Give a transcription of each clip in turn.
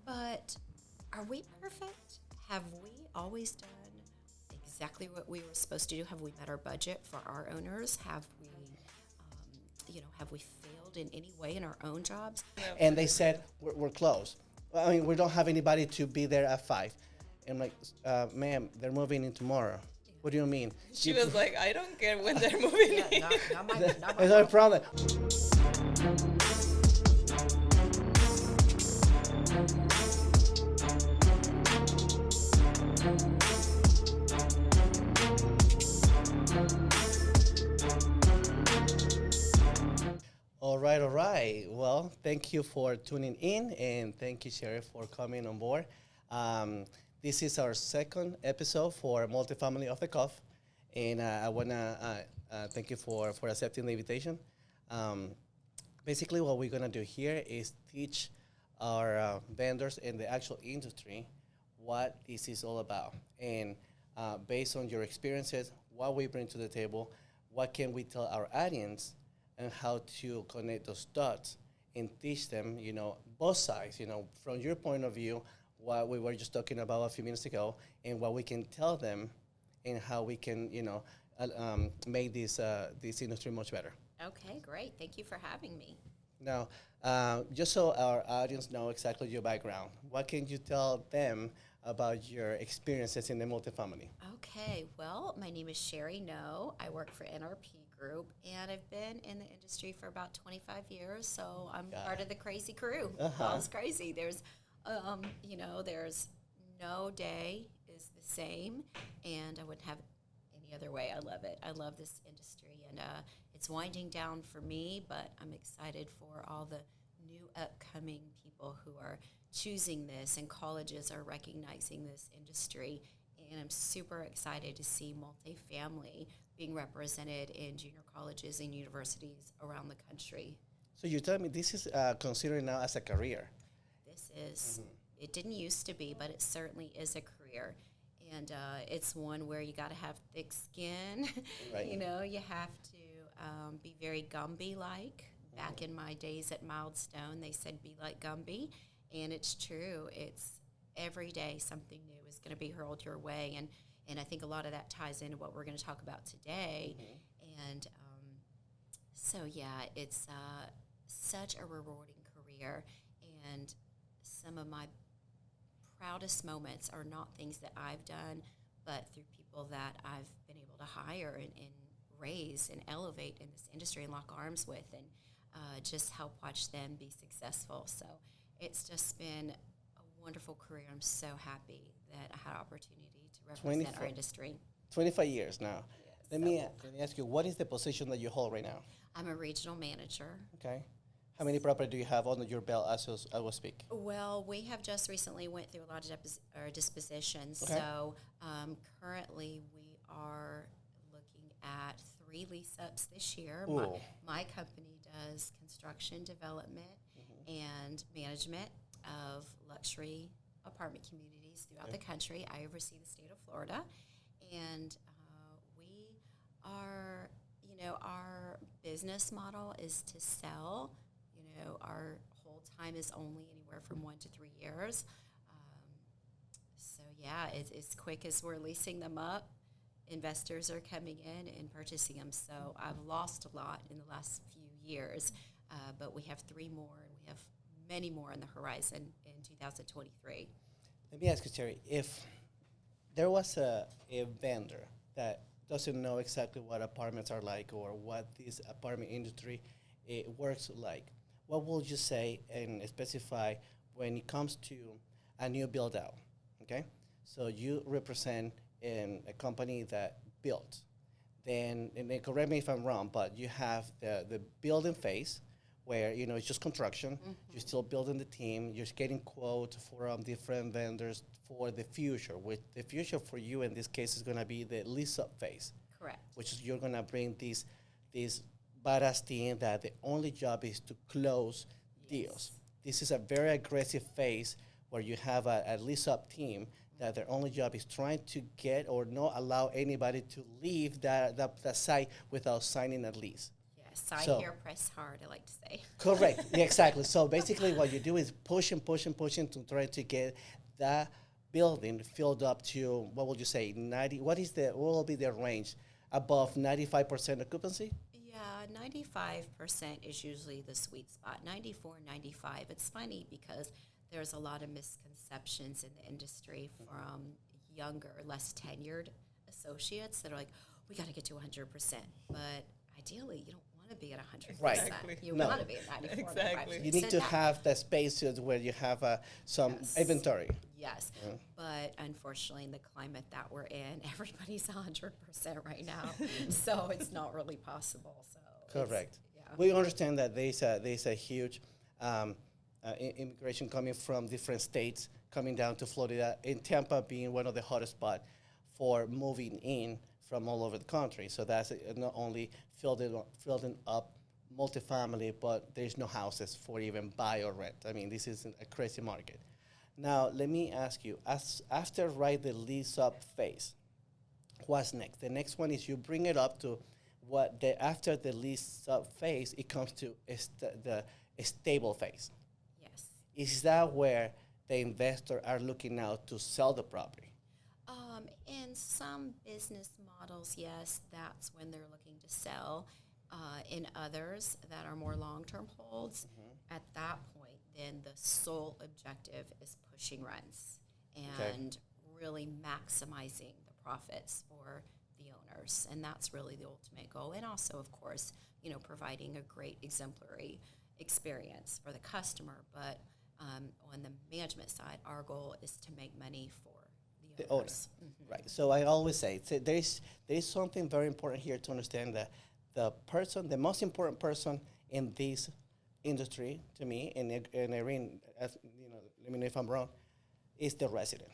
But are we perfect? Have we always done exactly what we were supposed to do? Have we met our budget for our owners? Have we failed in any way in our own jobs? And they said, we're closed. I mean, we don't have anybody to be there at 5. And I'm like, ma'am, they're moving in tomorrow. What do you mean? She was like, I don't care when they're moving in. Not my problem. All right. Well, thank you for tuning in, and thank you, Sherrie, for coming on board. This is our second episode for Multifamily Off the Cuff, and I want to thank you for accepting the invitation. Basically, what we're going to do here is teach our vendors in the actual industry what this is all about. And based on your experiences, what we bring to the table, what can we tell our audience, and how to connect those dots and teach them, both sides, from your point of view, what we were just talking about a few minutes ago, and what we can tell them, and how we can, make this industry much better. Okay, great. Thank you for having me. Now, just so our audience know exactly your background, what can you tell them about your experiences in the multifamily? Okay, well, my name is Sherrie Ngo. I work for NRP Group, and I've been in the industry for about 25 years, so I'm part of the crazy crew. Well, it's crazy. There's no day is the same, and I wouldn't have it any other way. I love it. I love this industry, and it's winding down for me, but I'm excited for all the new upcoming people who are choosing this, and colleges are recognizing this industry, and I'm super excited to see multifamily being represented in junior colleges and universities around the country. So you're telling me this is considered now as a career? This is, it didn't used to be, but it certainly is a career. And it's one where you got to have thick skin. Right. You have to be very Gumby-like. Back in my days at Milestone, they said be like Gumby. And it's true. It's every day something new is going to be hurled your way. And I think a lot of that ties into what we're going to talk about today. And it's such a rewarding career. And some of my proudest moments are not things that I've done, but through people that I've been able to hire and raise and elevate in this industry and lock arms with, and just help watch them be successful. So it's just been a wonderful career. I'm so happy that I had an opportunity to represent our industry. 25 years now. Yes, let me ask you, what is the position that you hold right now? I'm a regional manager. Okay. How many properties do you have under your belt as I will speak? Well, we have just recently went through a lot of dispositions. Okay. So currently we are looking at 3 lease-ups this year. My company does construction development and management of luxury apartment communities throughout the country. I oversee the state of Florida, and we are, our business model is to sell. Our hold time is only anywhere from 1 to 3 years. It's as quick as we're leasing them up, investors are coming in and purchasing them. So I've lost a lot in the last few years, but we have 3 more, and we have many more on the horizon in 2023. Let me ask you, Sherrie, if there was a vendor that doesn't know exactly what apartments are like or what this apartment industry works like, what would you say and specify when it comes to a new build out? Okay, so you represent a company that built. Then, and then correct me if I'm wrong, but you have the building phase where it's just construction. You're still building the team. You're getting quotes from different vendors for the future. With the future for you in this case is going to be the lease up phase. Correct. Which is you're going to bring this badass team that the only job is to close deals. This is a very aggressive phase where you have a lease-up team that their only job is trying to get or not allow anybody to leave that site without signing a lease. Side So- here, press hard, I like to say. Correct. Yeah, exactly. So basically, what you do is push and push and pushing to try to get that building filled up to, what would you say, 90? What will be the range above 95% occupancy? Yeah, 95% is usually the sweet spot. 94, 95. It's funny because there's a lot of misconceptions in the industry from younger, less tenured associates that are like, we got to get to 100%. But ideally, you don't want to be at 100%. Right. Exactly. You No. want to be at 94, Exactly. 95. You need So to that- have the spaces where you have some Yes. inventory. Yes, but unfortunately, in the climate that we're in, everybody's 100% right now, so it's not really possible. So it's- Correct. Yeah. We understand that there's a huge immigration coming from different states coming down to Florida, in Tampa being one of the hottest spots for moving in from all over the country. So that's not only filling up multifamily, but there's no houses for even buy or rent. I mean, this is a crazy market. Now, let me ask you, after the lease up phase, what's next? The next one is you bring it up to after the lease up phase, it comes to the stable phase. Yes. Is that where the investor are looking now to sell the property? In some business models, yes, that's when they're looking to sell. In others that are more long-term holds, at that point, then the sole objective is pushing rents and really maximizing the profits for the owners. And that's really the ultimate goal. And also, of course, providing a great exemplary experience for the customer. But on the management side, our goal is to make money for the The owner. owners. Right. So I always say there is something very important here to understand that the most important person in this industry to me, and Irene, let me know if I'm wrong, is the resident.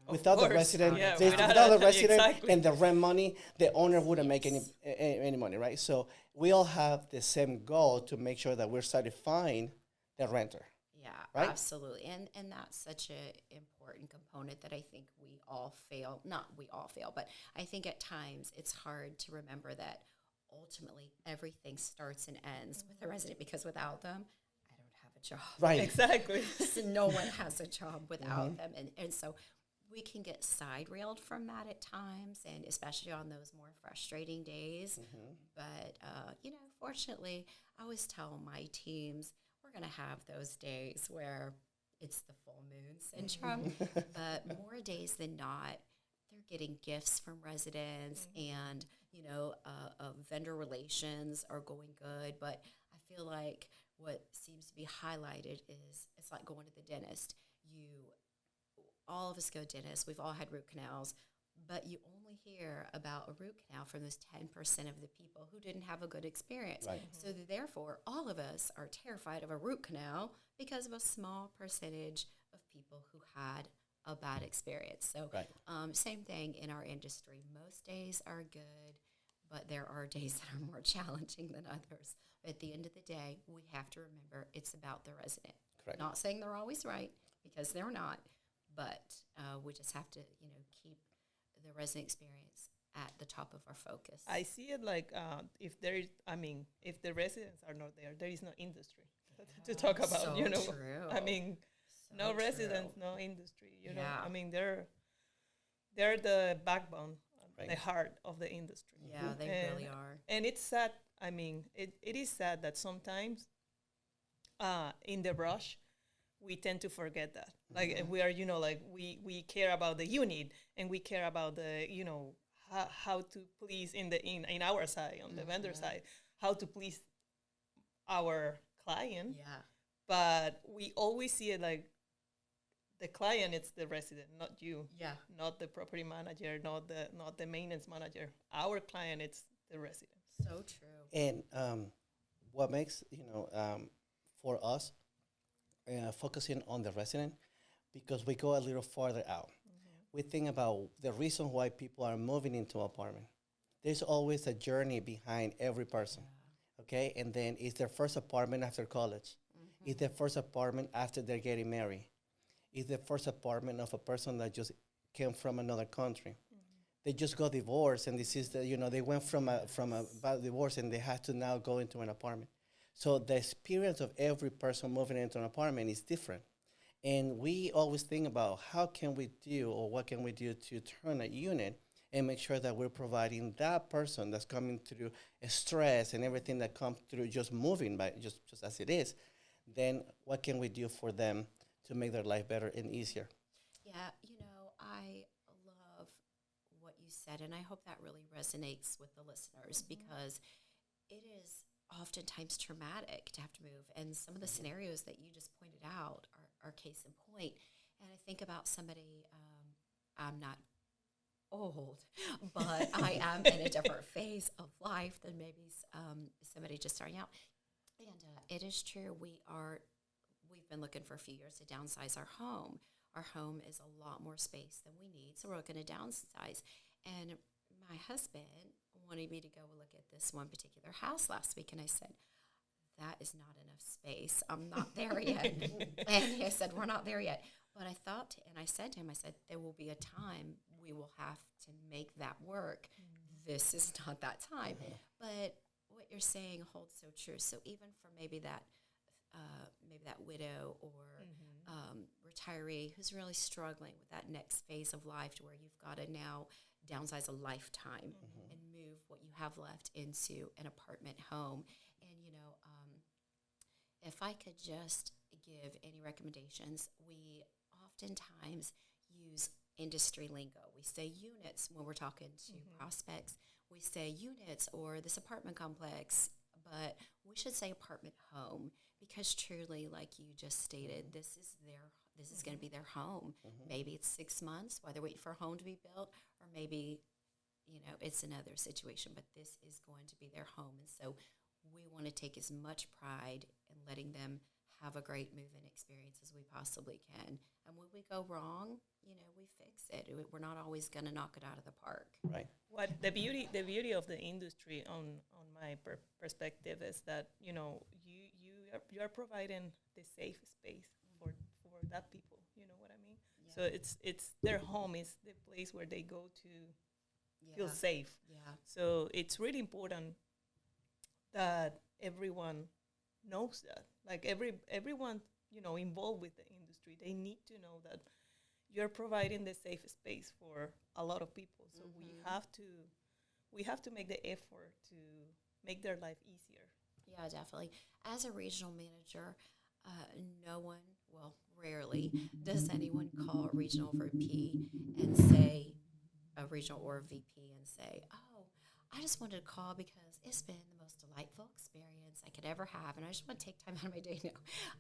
Without the course. resident, Yeah, without the resident exactly. and the rent money, the owner wouldn't make any money, right? So we all have the same goal to make sure that we're satisfying the renter. Yeah, Right? absolutely. And that's such an important component that I think we all fail. Not we all fail, but I think at times it's hard to remember that ultimately everything starts and ends with the resident, because without them, I don't have a job. Right. Exactly. So no one has a job without them. And so we can get side railed from that at times, and especially on those more frustrating days. But, fortunately, I always tell my teams, we're going to have those days where it's the full moon syndrome, but more days than not, they're getting gifts from residents, and vendor relations are going good. But I feel like what seems to be highlighted is it's like going to the dentist. All of us go dentists. We've all had root canals, but you only hear about a root canal from those 10% of the people who didn't have a good experience. Right. So therefore, all of us are terrified of a root canal because of a small percentage of people who had a bad experience. So Right. Same thing in our industry. Most days are good, but there are days that are more challenging than others. But at the end of the day, we have to remember it's about the resident. Correct. Not saying they're always right, because they're not, but we just have to, keep the resident experience at the top of our focus. I see it like if the residents are not there, there is no industry to talk about. So true. I mean, So no true. residents, no industry. Yeah. I mean, they're the backbone, Right. the heart of the industry. Yeah, they And- really are. And it's sad. I mean, it is sad that sometimes in the rush, we tend to forget that. Like we are, we care about the unit, and we care about the, how to please in our side, on the vendor side, how to please our client. Yeah. But we always see it like the client, it's the resident, not you. Yeah. Not the property manager, not the maintenance manager. Our client, it's the resident. So true. And what makes, for us, focusing on the resident, because we go a little farther out. We think about the reason why people are moving into an apartment. There's always a journey behind every person, okay? And then it's their first apartment after college. It's their first apartment after they're getting married. It's the first apartment of a person that just came from another country. they just got divorced, and this is the, they went from a bad divorce, and they had to now go into an apartment. So the experience of every person moving into an apartment is different. And we always think about how can we do, or what can we do to turn a unit and make sure that we're providing that person that's coming through stress and everything that comes through just moving by just as it is, then what can we do for them to make their life better and easier? Yeah, I love what you said, and I hope that really resonates with the listeners because it is oftentimes traumatic to have to move. And some of the scenarios that you just pointed out are case in point. And I think about somebody, I'm not old, but I am in a different phase of life than maybe somebody just starting out. And it is true, we've been looking for a few years to downsize our home. Our home is a lot more space than we need, so we're looking to downsize. And my husband wanted me to go look at this one particular house last week, and I said, that is not enough space. I'm not there yet. And he said, we're not there yet. But I thought, and I said to him, I said, there will be a time we will have to make that work. This is not that time. But what you're saying holds so true. So even for maybe that widow or retiree who's really struggling with that next phase of life, to where you've got to now downsize a lifetime and move what you have left into an apartment home. And if I could just give any recommendations, we oftentimes use industry lingo. We say units when we're talking to prospects. We say units or this apartment complex, but we should say apartment home, because truly, like you just stated, this is going to be their home. Maybe it's 6 months while they're waiting for a home to be built, or maybe it's another situation, but this is going to be their home. And so we want to take as much pride in letting them have a great move-in experience as we possibly can. And when we go wrong, we fix it. We're not always going to knock it out of the park. Right. What the beauty of the industry on my perspective is that you are providing the safe space for that people. You know what I mean? Yeah. So it's their home is the place where they go to feel safe. Yeah. So it's really important that everyone knows that. Like everyone involved with the industry, they need to know that you're providing the safe space for a lot of people. So we have to make the effort to make their life easier. Yeah, definitely. As a regional manager, no one, well, rarely does anyone call a regional VP and say, a regional or a VP and say, oh, I just wanted to call because it's been the most delightful experience I could ever have, and I just want to take time out of my day now.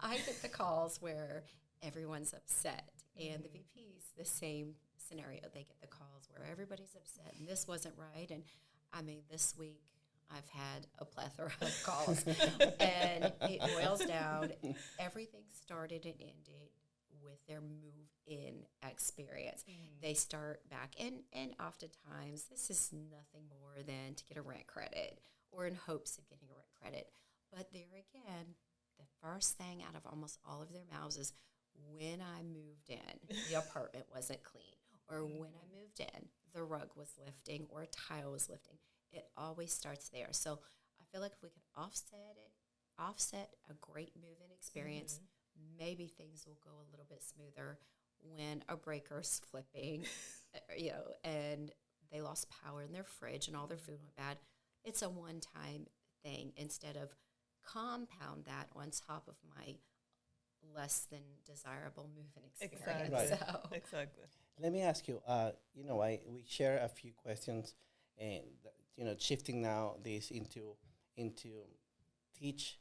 I get the calls where everyone's upset, and the VPs, the same scenario. They get the calls where everybody's upset, and this wasn't right. And I mean, this week I've had a plethora of calls, and it boils down. Everything started and ended with their move-in experience. They start back, and oftentimes this is nothing more than to get a rent credit or in hopes of getting a rent credit. But there again, the first thing out of almost all of their mouths is, when I moved in, the apartment wasn't clean, or when I moved in, the rug was lifting or a tile was lifting. It always starts there. So I feel like if we could offset a great move-in experience, maybe things will go a little bit smoother when a breaker's flipping, and they lost power in their fridge and all their food went bad. It's a one-time thing instead of compound that on top of my less than desirable move-in experience. Exactly. Right. Exactly. Let me ask you. We share a few questions, and shifting now this into teach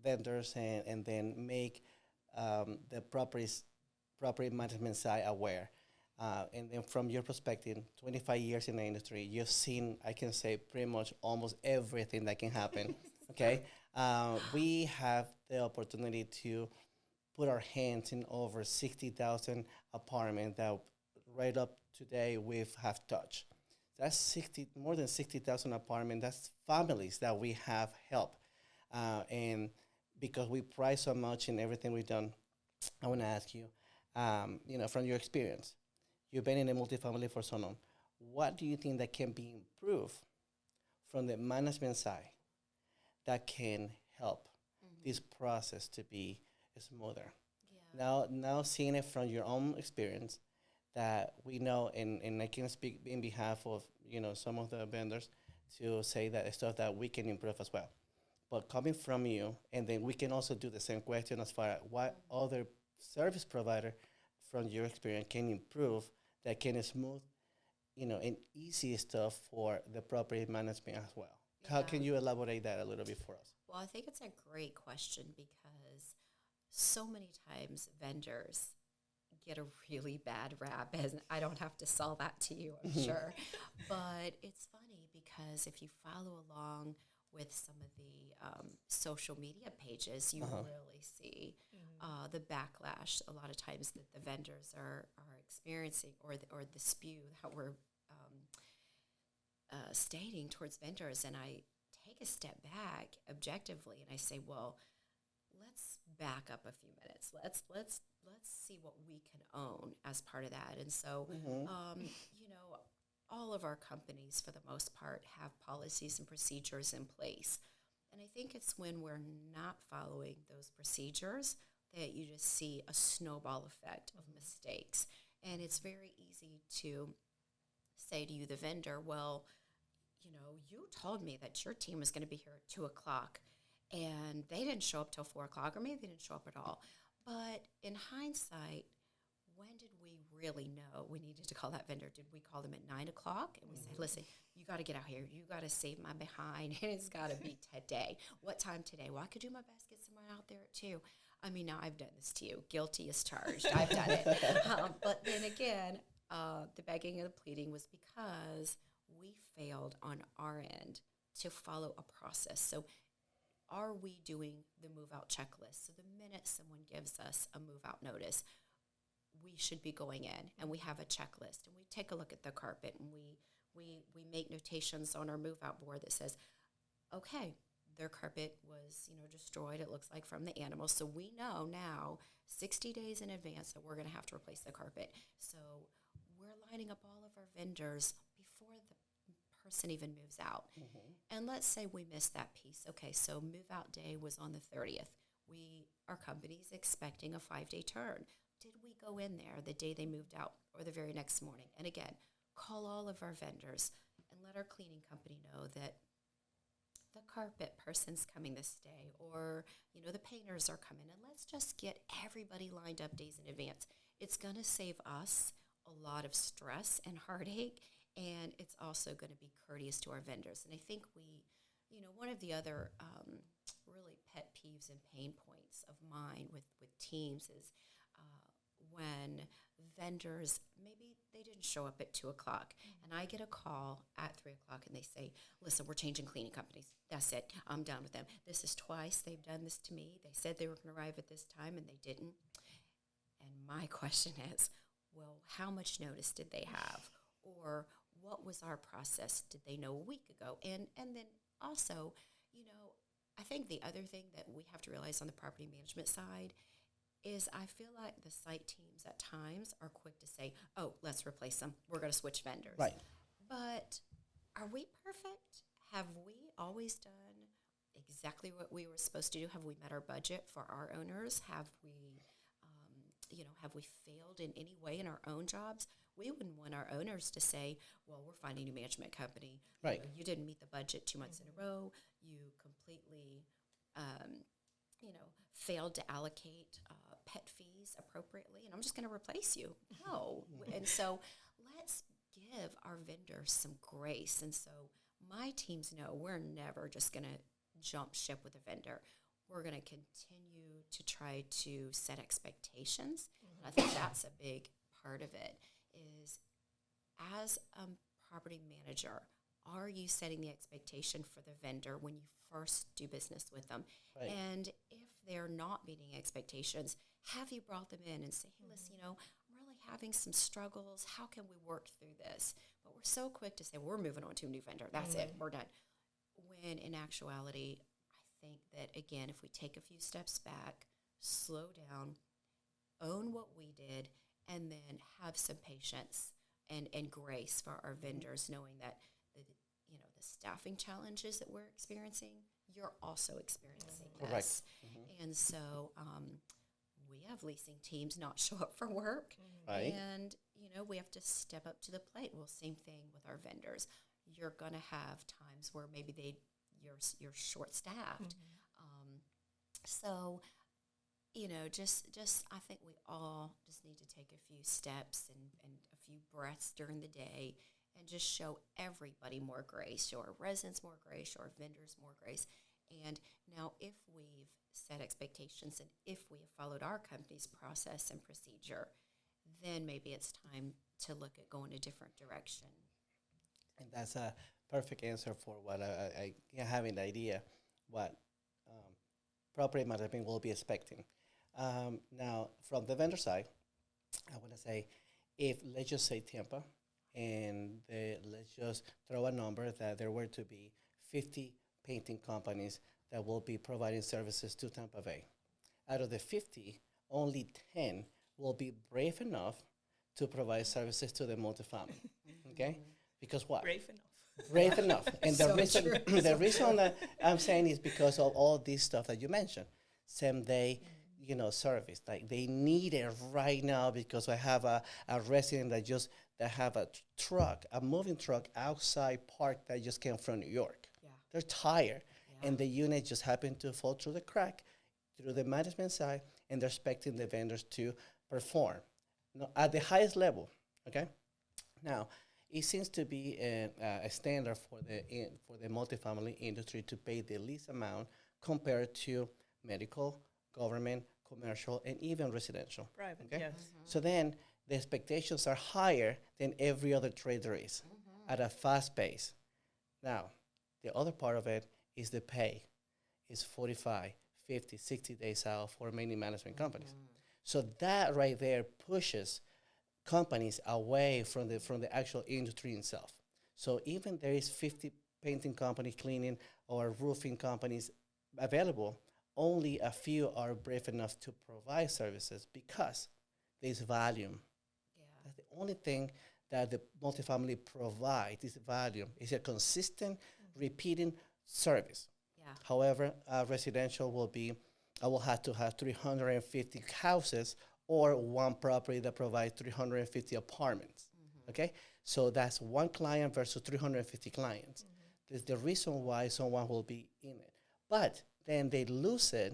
vendors and then make the property management side aware. And then from your perspective, 25 years in the industry, you've seen, I can say, pretty much almost everything that can happen. Okay, we have the opportunity to put our hands in over 60,000 apartments that right up today we have touched. That's more than 60,000 apartments. That's families that we have helped. And because we price so much in everything we've done, I want to ask you, from your experience, you've been in a multifamily for so long. what do you think that can be improved from the management side that can help this process to be smoother? Now seeing it from your own experience, that we know, and I can speak in behalf of some of the vendors to say that stuff that we can improve as well. But coming from you, and then we can also do the same question as far as what other service provider from your experience can improve that can smooth, and easy stuff for the property management as well. How can you elaborate that a little bit for us? Well, I think it's a great question because so many times vendors get a really bad rap, and I don't have to sell that to you, I'm sure. But it's funny because if you follow along with some of the social media pages, you really see the backlash a lot of times that the vendors are experiencing, or the spew that we're stating towards vendors. And I take a step back objectively and I say, well, let's back up a few minutes. Let's see what we can own as part of that. And so, all of our companies, for the most part, have policies and procedures in place. And I think it's when we're not following those procedures that you just see a snowball effect of mistakes. And it's very easy to say to you, the vendor, well, you told me that your team was going to be here at 2 o'clock, and they didn't show up till 4 o'clock, or maybe they didn't show up at all. But in hindsight, when did we really know we needed to call that vendor? Did we call them at 9 o'clock? And we said, listen, you got to get out here. You got to save my behind. And it's got to be today. What time today? Well, I could do my best, get someone out there at 2. I mean, now I've done this to you. Guilty as charged. I've done it. But then again, the begging and the pleading was because we failed on our end to follow a process. So are we doing the move-out checklist? So the minute someone gives us a move-out notice, we should be going in, and we have a checklist, and we take a look at the carpet, and we make notations on our move-out board that says, okay, their carpet was destroyed, it looks like, from the animals. So we know now 60 days in advance that we're going to have to replace the carpet. So we're lining up all of our vendors before the person even moves out. And let's say we missed that piece. Okay, so move-out day was on the 30th. Our company's expecting a 5-day turn. Did we go in there the day they moved out or the very next morning? And again, call all of our vendors and let our cleaning company know that the carpet person's coming this day, or, the painters are coming. And let's just get everybody lined up days in advance. It's going to save us a lot of stress and heartache, and it's also going to be courteous to our vendors. And I think one of the other really pet peeves and pain points of mine with teams is when vendors, maybe they didn't show up at 2 o'clock, and I get a call at 3 o'clock, and they say, listen, we're changing cleaning companies. That's it. I'm done with them. This is twice they've done this to me. They said they were going to arrive at this time, and they didn't. And my question is, well, how much notice did they have? Or what was our process? Did they know a week ago? And then also, I think the other thing that we have to realize on the property management side is I feel like the site teams at times are quick to say, oh, let's replace them. We're going to switch vendors. Right. But are we perfect? Have we always done exactly what we were supposed to do? Have we met our budget for our owners? Have we, have we failed in any way in our own jobs? We wouldn't want our owners to say, well, we're finding a new management company. Right. You didn't meet the budget 2 months in a row. You completely, failed to allocate pet fees appropriately, and I'm just going to replace you. No. And so let's give our vendors some grace. And so my teams know we're never just going to jump ship with a vendor. We're going to continue to try to set expectations. And I think that's a big part of it is, as a property manager, are you setting the expectation for the vendor when you first do business with them? Right. And if they're not meeting expectations, have you brought them in and say, hey, listen, I'm really having some struggles. How can we work through this? But we're so quick to say, well, we're moving on to a new vendor. That's it. We're done. When in actuality, I think that, again, if we take a few steps back, slow down, own what we did, and then have some patience and grace for our vendors, knowing that the staffing challenges that we're experiencing, you're also experiencing Correct. this. And so we have leasing teams not show up for work, Right. and we have to step up to the plate. Well, same thing with our vendors. You're going to have times where maybe you're short staffed. So just I think we all just need to take a few steps and a few breaths during the day and just show everybody more grace, show our residents more grace, show our vendors more grace. And now if we've set expectations and if we have followed our company's process and procedure, then maybe it's time to look at going a different direction. And that's a perfect answer for what I have an idea what property management will be expecting. Now, from the vendor side, I want to say, if let's just say Tampa, and let's just throw a number that there were to be 50 painting companies that will be providing services to Tampa Bay. Out of the 50, only 10 will be brave enough to provide services to the multifamily. Okay? Because what? Brave enough. Brave enough. And the So reason true. the reason that I'm saying is because of all this stuff that you mentioned. Same day, service. Like they need it right now because I have a resident that have a truck, a moving truck outside parked that just came from New York. Yeah. They're tired. Yeah. And the unit just happened to fall through the crack through the management side, and they're expecting the vendors to perform at the highest level. Okay? Now, it seems to be a standard for the multifamily industry to pay the least amount compared to medical, government, commercial, and even residential. Private, Okay? yes. So then the expectations are higher than every other trade there is at a fast pace. Now, the other part of it is the pay. It's 45, 50, 60 days out for many management companies. So that right there pushes companies away from the actual industry itself. So even there is 50 painting companies, cleaning, or roofing companies available, only a few are brave enough to provide services because there's volume. Yeah. That's the only thing that the multifamily provides is volume. It's a consistent, repeating service. Yeah. However, residential I will have to have 350 houses or one property that provides 350 apartments. Okay? So that's one client versus 350 clients. There's the reason why someone will be in it. But then they lose it.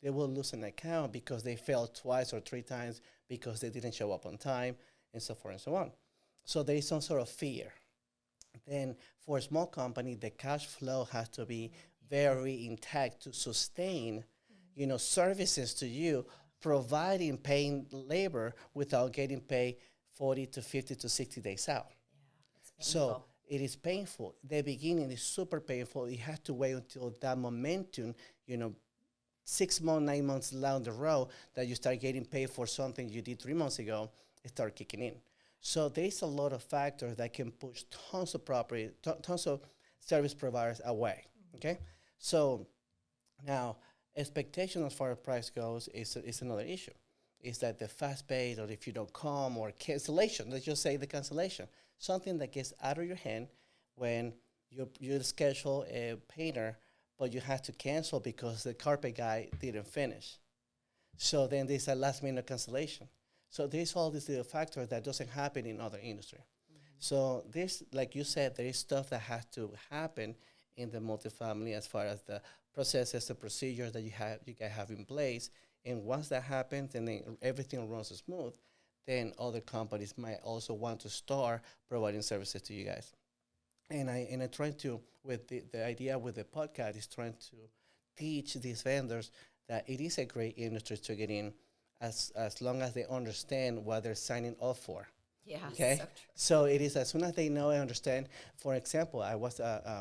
They will lose an account because they failed twice or three times because they didn't show up on time and so forth and so on. So there is some sort of fear. Then for a small company, the cash flow has to be very intact to sustain, services to you, providing paying labor without getting paid 40 to 50 to 60 days out. It's So painful. it is painful. The beginning is super painful. You have to wait until that momentum, 6 months, 9 months down the road that you start getting paid for something you did 3 months ago, it start kicking in. So there's a lot of factors that can push tons of service providers away. Okay, so now expectation as far as price goes is another issue. Is that the fast pace, or if you don't come, or cancellation? Let's just say the cancellation, something that gets out of your hand when you schedule a painter, but you have to cancel because the carpet guy didn't finish. So then there's a last minute cancellation. So there's all these little factors that doesn't happen in other industry. So there's, like you said, there is stuff that has to happen in the multifamily as far as the processes, the procedures that you guys have in place. And once that happens and then everything runs smooth, then other companies might also want to start providing services to you guys. And I try to, with the idea with the podcast is trying to teach these vendors that it is a great industry to get in as long as they understand what they're signing up for. Yeah. Okay, So true. so it is as soon as they know and understand. For example, I was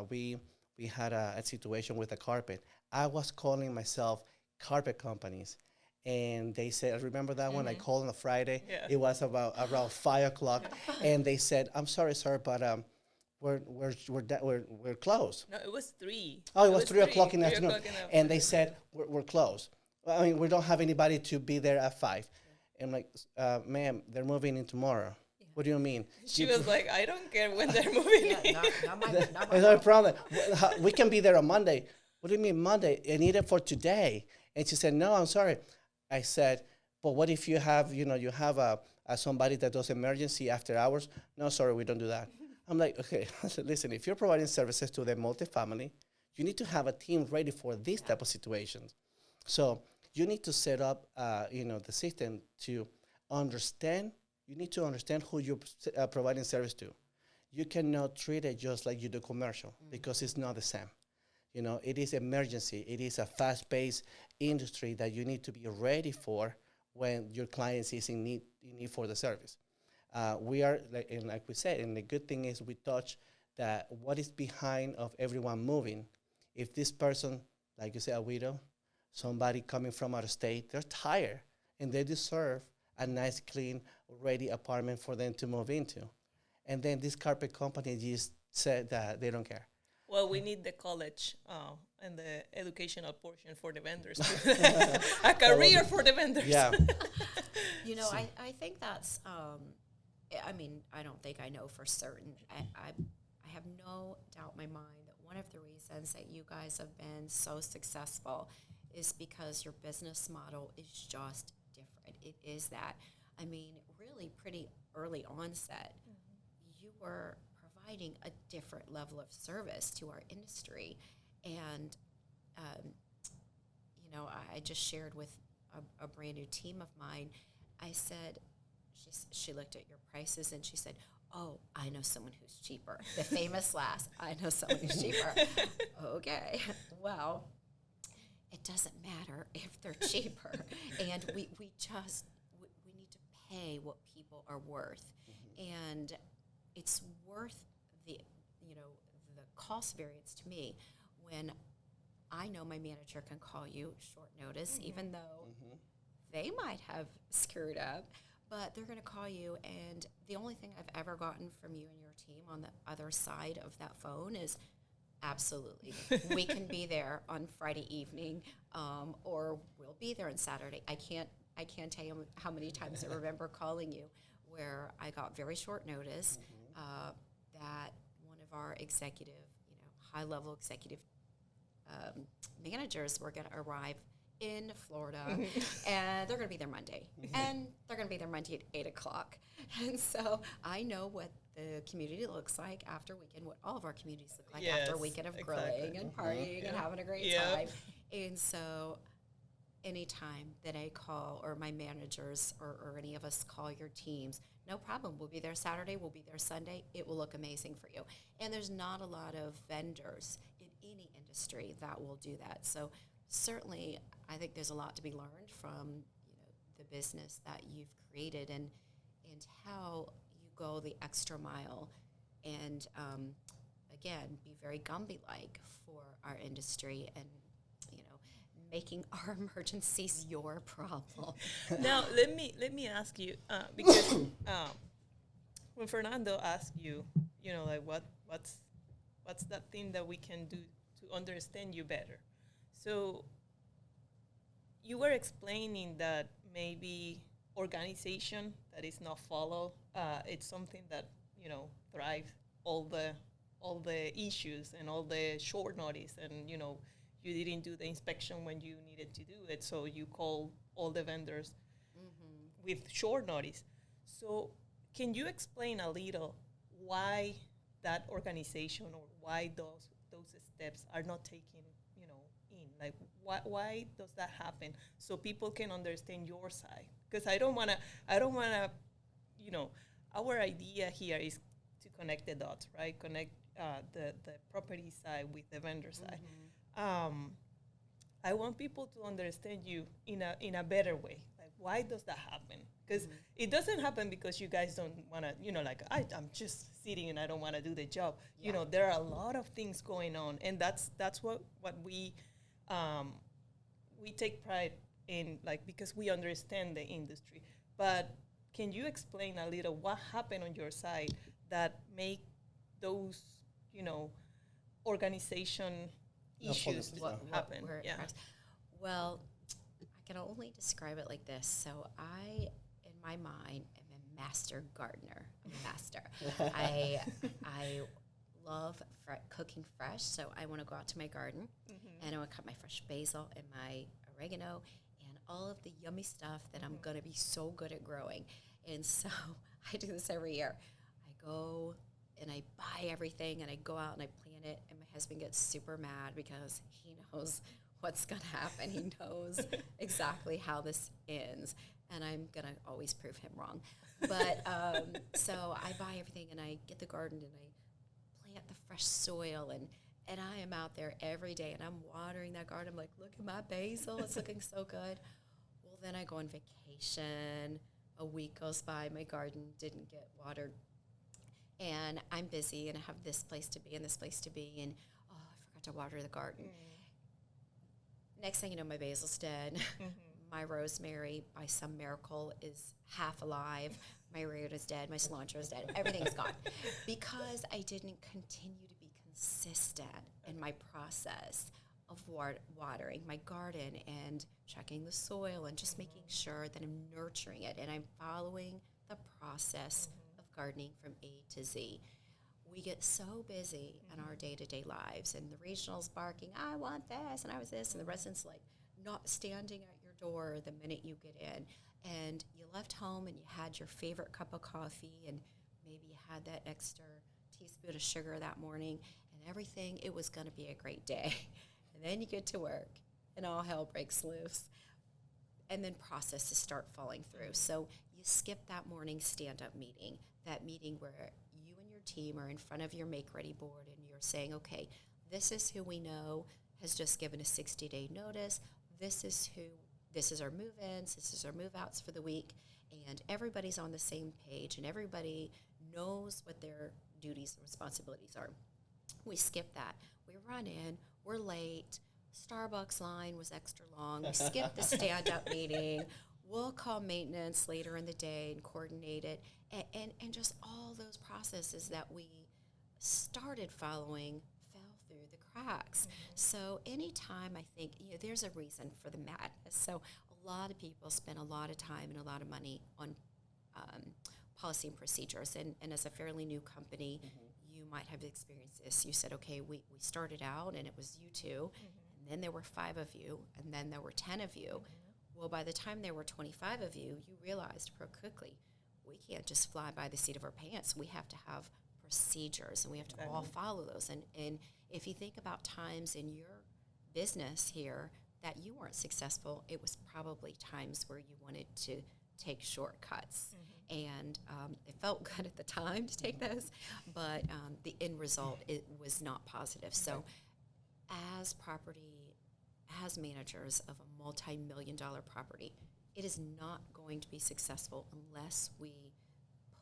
we had a situation with a carpet. I was calling myself carpet companies, and they said, remember that one? I called on a Friday. Yeah. It was about around 5 o'clock, and they said, "I'm sorry, sir, but we're closed." No, it was 3. Oh, it was 3 o'clock in the 3 afternoon, o'clock in the and they said we're closed. Well, I mean, we don't have anybody to be there at 5. And I'm like, ma'am, they're moving in tomorrow. What do you mean? She was like, I don't care when they're moving in. Not my There's no problem. We can be there on Monday. What do you mean Monday? I need it for today. And she said, no, I'm sorry. I said, but what if you have, you have a somebody that does emergency after hours? No, sorry, we don't do that. I'm like, okay, I said, listen, if you're providing services to the multifamily, you need to have a team ready for these type of situations. So you need to set up, the system to understand. You need to understand who you're providing service to. You cannot treat it just like you do commercial because it's not the same. It is emergency. It is a fast-paced industry that you need to be ready for when your client is in need for the service. We are, like we said, and the good thing is we touch that what is behind of everyone moving. If this person, like you said, a widow, somebody coming from out of state, they're tired and they deserve a nice, clean, ready apartment for them to move into. And then this carpet company just said that they don't care. Well, we need the college and the educational portion for the vendors. A career for the vendors. Yeah. I think that's, I don't think I know for certain. I have no doubt in my mind that one of the reasons that you guys have been so successful is because your business model is just different. It is that. Really pretty early onset, you were providing a different level of service to our industry. And, I just shared with a brand new team of mine. I said, she looked at your prices and she said, oh, I know someone who's cheaper. The famous last, I know someone who's cheaper. Okay, well, it doesn't matter if they're cheaper. And we need to pay what people are worth. And it's worth the cost variance to me when I know my manager can call you short notice, even though they might have screwed up, but they're going to call you. And the only thing I've ever gotten from you and your team on the other side of that phone is absolutely. We can be there on Friday evening, or we'll be there on Saturday. I can't tell you how many times I remember calling you where I got very short notice that one of our executive, high-level executive managers were going to arrive in Florida, and they're going to be there Monday. And they're going to be there Monday at 8 o'clock. And so I know what the community looks like after a weekend, what all of our communities look like after a weekend of grilling and partying and having a great time. And so anytime that I call, or my managers or any of us call your teams, no problem. We'll be there Saturday. We'll be there Sunday. It will look amazing for you. And there's not a lot of vendors in any industry that will do that. So certainly, I think there's a lot to be learned from the business that you've created and how you go the extra mile and again be very Gumby-like for our industry and making our emergencies your problem. Now let me ask you because when Fernando asked you, what's that thing that we can do to understand you better? So you were explaining that maybe organization that is not followed, it's something that thrives all the issues and all the short notice, and you didn't do the inspection when you needed to do it, so you call all the vendors with short notice. So can you explain a little why that organization or why those steps are not taken in? Like, why does that happen? So people can understand your side. Because I don't wanna, our idea here is to connect the dots, right? Connect the property side with the vendor side. I want people to understand you in a better way. Like, why does that happen? Because it doesn't happen because you guys don't want to, I'm just sitting and I don't want to do the job. Yeah. There are a lot of things going on, and that's what we take pride in, like, because we understand the industry. But can you explain a little what happened on your side that make those, organization issues happen? Well, I can only describe it like this. So I, in my mind, am master gardener. I'm a master. I love cooking fresh, so I want to go out to my garden and I want to cut my fresh basil and my oregano and all of the yummy stuff that I'm going to be so good at growing. And so I do this every year. I go and I buy everything and I go out and I plant it, and my husband gets super mad because he knows what's going to happen. He knows exactly how this ends, and I'm going to always prove him wrong. But so I buy everything and I get the garden and I plant the fresh soil, and I am out there every day and I'm watering that garden. I'm like, look at my basil, it's looking so good. Well, then I go on vacation. A week goes by, my garden didn't get watered, and I'm busy and I have this place to be and this place to be, and I forgot to water the garden. Next thing you know, my basil's dead. My rosemary, by some miracle, is half alive. My is dead. My cilantro is dead. Everything's gone because I didn't continue to be consistent in my process of watering my garden and checking the soil and just making sure that I'm nurturing it and I'm following the process of gardening from A to Z. We get so busy in our day-to-day lives, and the regional's barking, I want this, and I was this, and the residents like not standing at your door the minute you get in. And you left home and you had your favorite cup of coffee, and maybe you had that extra teaspoon of sugar that morning, and everything, it was going to be a great day. And then you get to work, and all hell breaks loose. And then processes start falling through. So you skip that morning stand-up meeting, that meeting where you and your team are in front of your make-ready board, and you're saying, okay, this is who we know has just given a 60-day notice. This is our move-ins, this is our move-outs for the week, and everybody's on the same page, and everybody knows what their duties and responsibilities are. We skip that. We run in, we're late, Starbucks line was extra long, we skip the stand-up meeting, we'll call maintenance later in the day and coordinate it, and just all those processes that we started following fell through the cracks. So anytime I think, there's a reason for the madness. So a lot of people spend a lot of time and a lot of money on policy and procedures. And as a fairly new company, you might have experienced this. You said, okay, we started out and it was you two, and then there were 5 of you, and then there were 10 of you. Well, by the time there were 25 of you, you realized real quickly, we can't just fly by the seat of our pants. We have to have procedures, and we have to all follow those. And if you think about times in your business here that you weren't successful, it was probably times where you wanted to take shortcuts. And it felt good at the time to take those, but the end result, it was not positive. So as managers of a multi-million-dollar property, it is not going to be successful unless we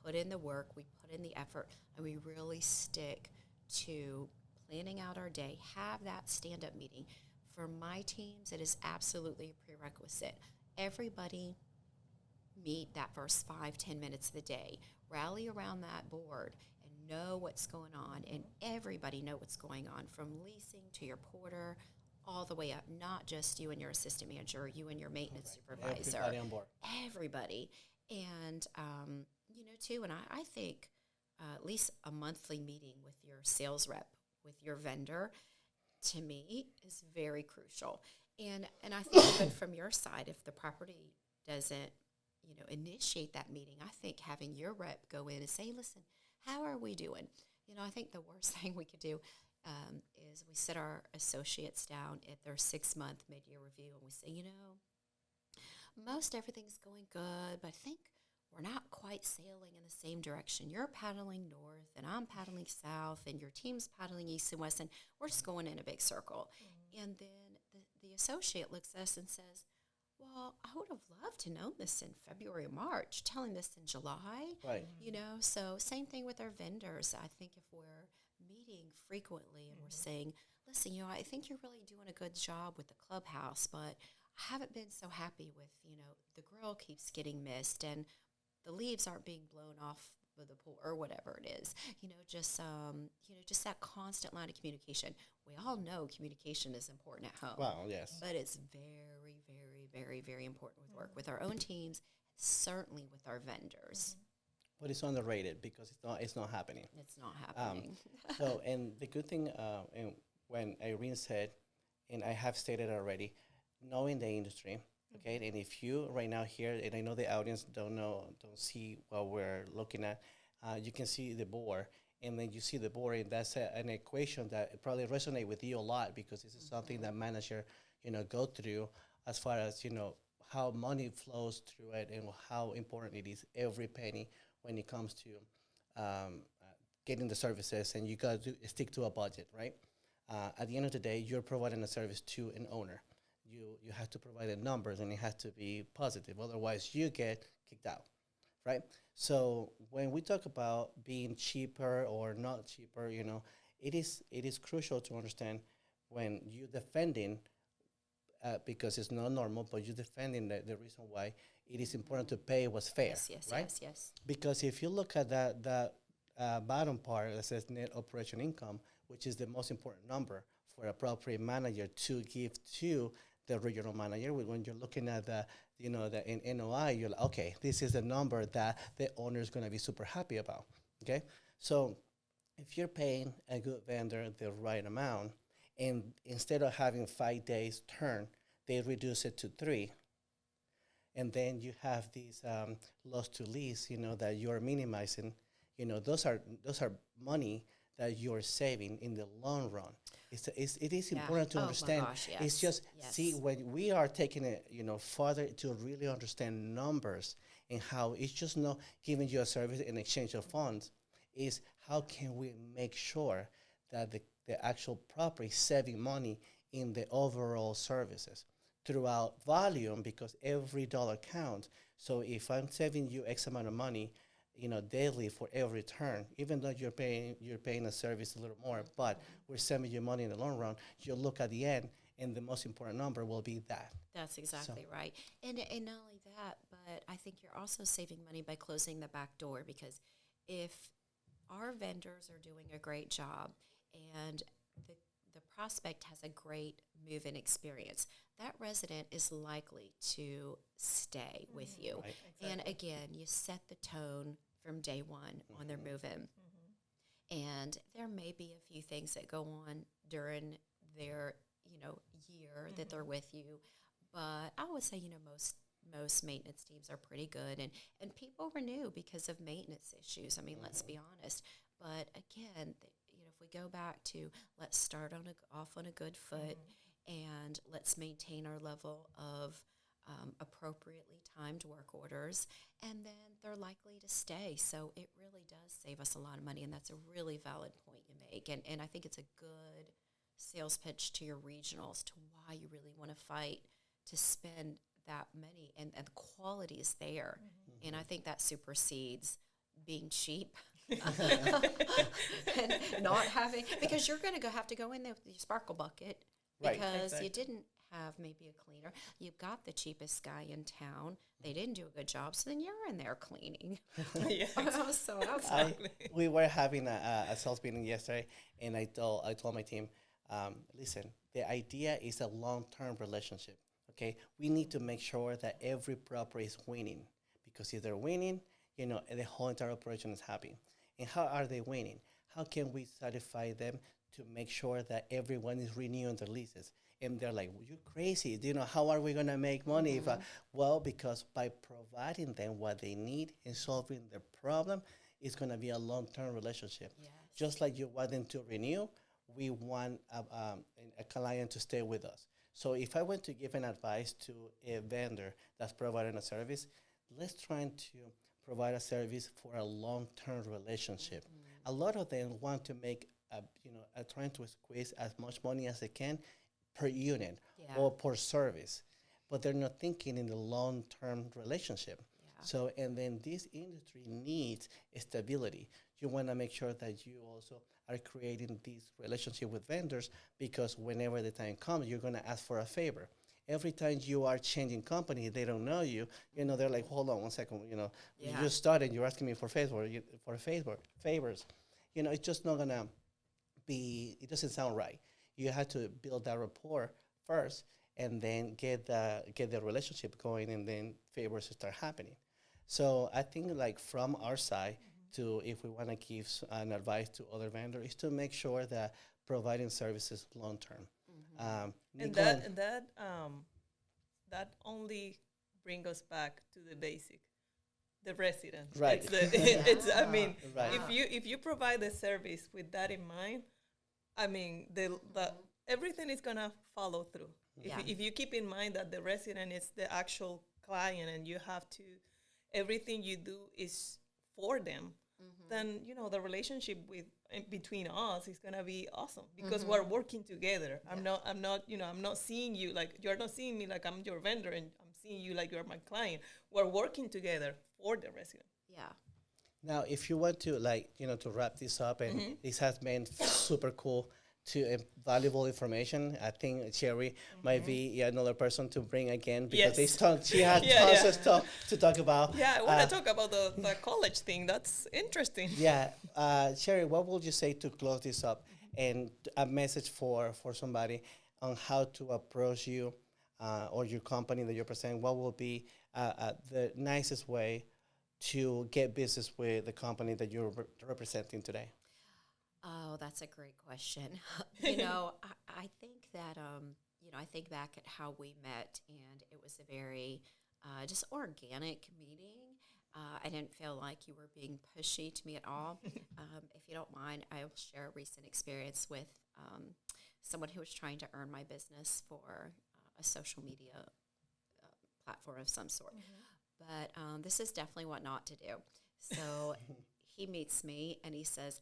put in the work, we put in the effort, and we really stick to planning out our day, have that stand-up meeting. For my teams, it is absolutely a prerequisite. Everybody meet that first 5-10 minutes of the day, rally around that board, and know what's going on, and everybody know what's going on, from leasing to your porter, all the way up, not just you and your assistant manager, you and your maintenance supervisor. Everybody on board. Everybody. And, too, and I think at least a monthly meeting with your sales rep, with your vendor, to me, is very crucial. And I think even from your side, if the property doesn't, initiate that meeting, I think having your rep go in and say, listen, how are we doing? I think the worst thing we could do is we sit our associates down at their 6-month mid-year review, and we say, most everything's going good, but I think we're not quite sailing in the same direction. You're paddling north, and I'm paddling south, and your team's paddling east and west, and we're just going in a big circle. And then the associate looks at us and says, well, I would have loved to know this in February or March, telling this in July. Right. So same thing with our vendors. I think if we're meeting frequently and we're saying, listen, I think you're really doing a good job with the clubhouse, but I haven't been so happy with, the grill keeps getting missed and the leaves aren't being blown off of the pool or whatever it is. Just that constant line of communication. We all know communication is important at home. Well, yes. But it's very, very, very, very important with work with our own teams, certainly with our vendors. but it's underrated because it's not happening. It's not happening. So, and the good thing, and when Irene said, and I have stated already, knowing the industry, okay, and if you right now here, and I know the audience don't see what we're looking at, you can see the board, and then you see the board, and that's an equation that probably resonate with you a lot because this is something that manager, go through as far as, how money flows through it and how important it is every penny when it comes to getting the services, and you got to stick to a budget, right? At the end of the day, you're providing a service to an owner. You have to provide the numbers, and it has to be positive. Otherwise, you get kicked out, right? So when we talk about being cheaper or not cheaper, it is crucial to understand when you're defending, because it's not normal, but you're defending the reason why it is important to pay what's fair, Yes, right? yes. Because if you look at that bottom part that says net operation income, which is the most important number for a property manager to give to the regional manager, when you're looking at the NOI, you're like, okay, this is the number that the owner is going to be super happy about. Okay, so if you're paying a good vendor the right amount, and instead of having 5 days turn, they reduce it to 3, and then you have these loss to lease, that you're minimizing. Those are money that you're saving in the long run. It is Yeah. important to Oh my understand. gosh, It's yes, just see yes. when we are taking it, further to really understand numbers and how it's just not giving you a service in exchange of funds. Is how can we make sure that the actual property is saving money in the overall services throughout volume, because every dollar counts. So if I'm saving you X amount of money, daily for every turn, even though you're paying a service a little more, but we're saving you money in the long run, you'll look at the end, and the most important number will be that. That's exactly right. And not only that, but I think you're also saving money by closing the back door, because if our vendors are doing a great job and the prospect has a great move-in experience, that resident is likely to stay with you. Right. And again, you set the tone from day one on their move-in. And there may be a few things that go on during their, year that they're with you, but I would say, most maintenance teams are pretty good, and people renew because of maintenance issues. I mean, let's be honest. But again, if we go back to let's start off on a good foot, and let's maintain our level of appropriately timed work orders, and then they're likely to stay. So it really does save us a lot of money, and that's a really valid point you make. And I think it's a good sales pitch to your regionals to why you really want to fight to spend that money, and the quality is there. And I think that supersedes being cheap. And not having, because you're going to have to go in there with your sparkle bucket, Right. because Exactly. you didn't have maybe a cleaner. You got the cheapest guy in town. They didn't do a good job, so then you're in there cleaning. Yeah, So that's We were having a sales meeting yesterday, and I told my team, listen, the idea is a long-term relationship. Okay, we need to make sure that every property is winning, because if they're winning, the whole entire operation is happy. And how are they winning? How can we satisfy them to make sure that everyone is renewing their leases? And they're like, well, you're crazy. How are we going to make money? Well, because by providing them what they need and solving their problem, it's going to be a long-term relationship. Yes. Just like you want them to renew, we want a client to stay with us. So if I were to give an advice to a vendor that's providing a service, let's try to provide a service for a long-term relationship. A lot of them want to make, trying to squeeze as much money as they can per unit Yeah. or per service, but they're not thinking in the long-term relationship. Yeah. So, and then this industry needs stability. You want to make sure that you also are creating this relationship with vendors, because whenever the time comes, you're going to ask for a favor. Every time you are changing company, they don't know you. They're like, hold on one second. You Yeah. just started. You're asking me for favors. It's just not gonna be. It doesn't sound right. You have to build that rapport first, and then get the relationship going, and then favors start happening. So I think like from our side to if we want to give an advice to other vendors is to make sure that providing services long term. And Nicola, that only bring us back to the basic, the resident. right, It's the it's I mean, right. if you provide the service with that in mind, I mean the everything is gonna follow through. Yeah. If you keep in mind that the resident is the actual client and you have to everything you do is for them, then you know the relationship with between us is gonna be awesome because we're working together. I'm not I'm not seeing you like you're not seeing me like I'm your vendor and I'm seeing you like you're my client. We're working together for the resident. Yeah. Now, if you want to like to wrap this up, and this has been super cool to valuable information. I think Sherrie might be another person to bring again because Yes. she has tons of stuff to talk about. Yeah, I want to talk about the college thing. That's interesting. Yeah, Sherrie, what would you say to close this up and a message for somebody on how to approach you or your company that you're presenting? What will be the nicest way to get business with the company that you're representing today? Oh, that's a great question. I think that, I think back at how we met, and it was a very just organic meeting. I didn't feel like you were being pushy to me at all. If you don't mind, I will share a recent experience with someone who was trying to earn my business for a social media platform of some sort. But this is definitely what not to do. So he meets me and he says,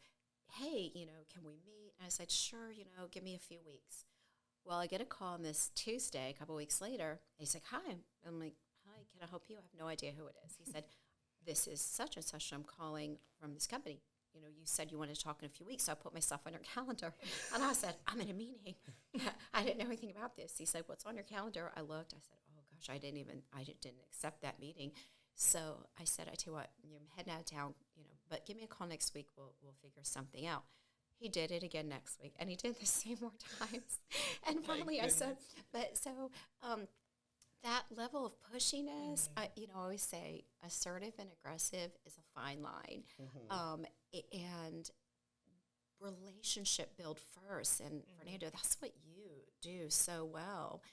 hey, can we meet? And I said, sure, give me a few weeks. Well, I get a call on this Tuesday, a couple weeks later. He's like, hi. I'm like, hi, can I help you? I have no idea who it is. He said, this is such and such. I'm calling from this company. You said you wanted to talk in a few weeks, so I put myself on your calendar. And I said, I'm in a meeting. I didn't know anything about this. He said, what's on your calendar? I looked. I said, oh, gosh, I didn't accept that meeting. So I said, I tell you what, I'm heading out of town, but give me a call next week. We'll figure something out. He did it again next week, and he did the same more times. And finally, I said, that level of pushiness, I always say assertive and aggressive is a fine line. And relationship build first. And Fernando, that's what you do so well,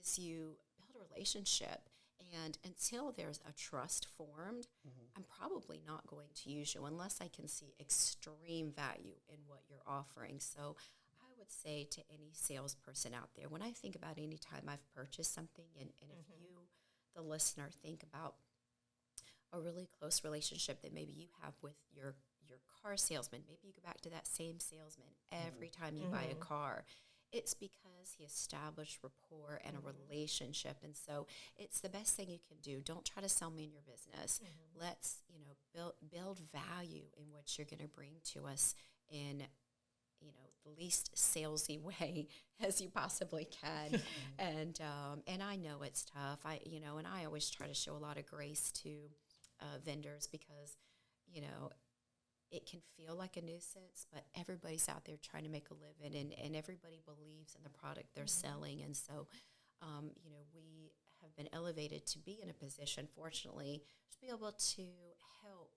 is you build a relationship. And until there's a trust formed, I'm probably not going to use you unless I can see extreme value in what you're offering. So I would say to any salesperson out there, when I think about any time I've purchased something, and if you, the listener, think about a really close relationship that maybe you have with your car salesman, maybe you go back to that same salesman every time you buy a car. It's because he established rapport and a relationship. And so it's the best thing you can do. Don't try to sell me in your business. Let's, build value in what you're going to bring to us in, the least salesy way as you possibly can. And I know it's tough. And I always try to show a lot of grace to vendors because, it can feel like a nuisance, but everybody's out there trying to make a living, and everybody believes in the product they're selling. And so, we have been elevated to be in a position, fortunately, to be able to help,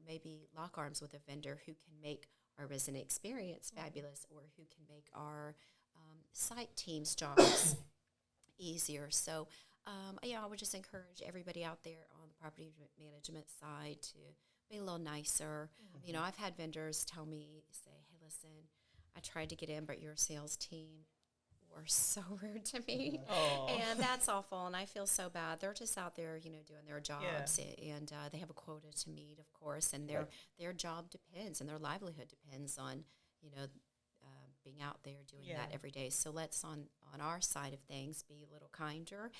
maybe lock arms with a vendor who can make our resident experience fabulous, or who can make our site team's jobs easier. So, I would just encourage everybody out there on the property management side to be a little nicer. I've had vendors tell me, say, hey, listen, I tried to get in, but your sales team were so rude to me. And that's awful, and I feel so bad. They're just out there, doing their jobs, and they have a quota to meet, of course, and their job depends, and their livelihood depends on, being out there doing that every day. So let's, on our side of things, be a little kinder,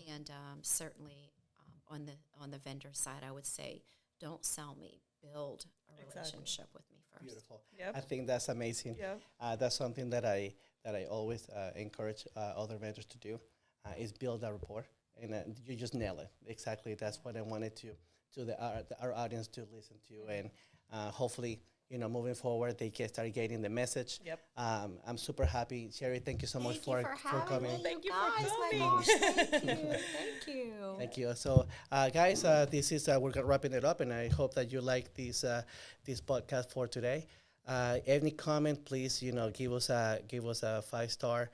and certainly on the vendor side, I would say, don't sell me. Build a relationship with me first. Beautiful. Yep. I think that's amazing. Yep. That's something that I always encourage other vendors to do is build a rapport, and you just nail it. Exactly. That's what I wanted to our audience to listen to, and hopefully moving forward, they can start getting the message. Yep. I'm super happy. Sherrie, thank you so much Thank you for having coming. me. Thank you for guys. My coming. gosh, thank you. Thank you. Thank you. So, guys, this is we're wrapping it up, and I hope that you like this podcast for today. Any comment, please, give us a 5-star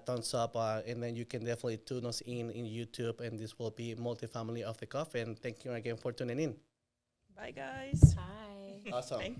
thumbs up, and then you can definitely tune us in YouTube, and this will be Multifamily Off the Cuff. And thank you again for tuning in. Bye, guys. Bye. Awesome. Thank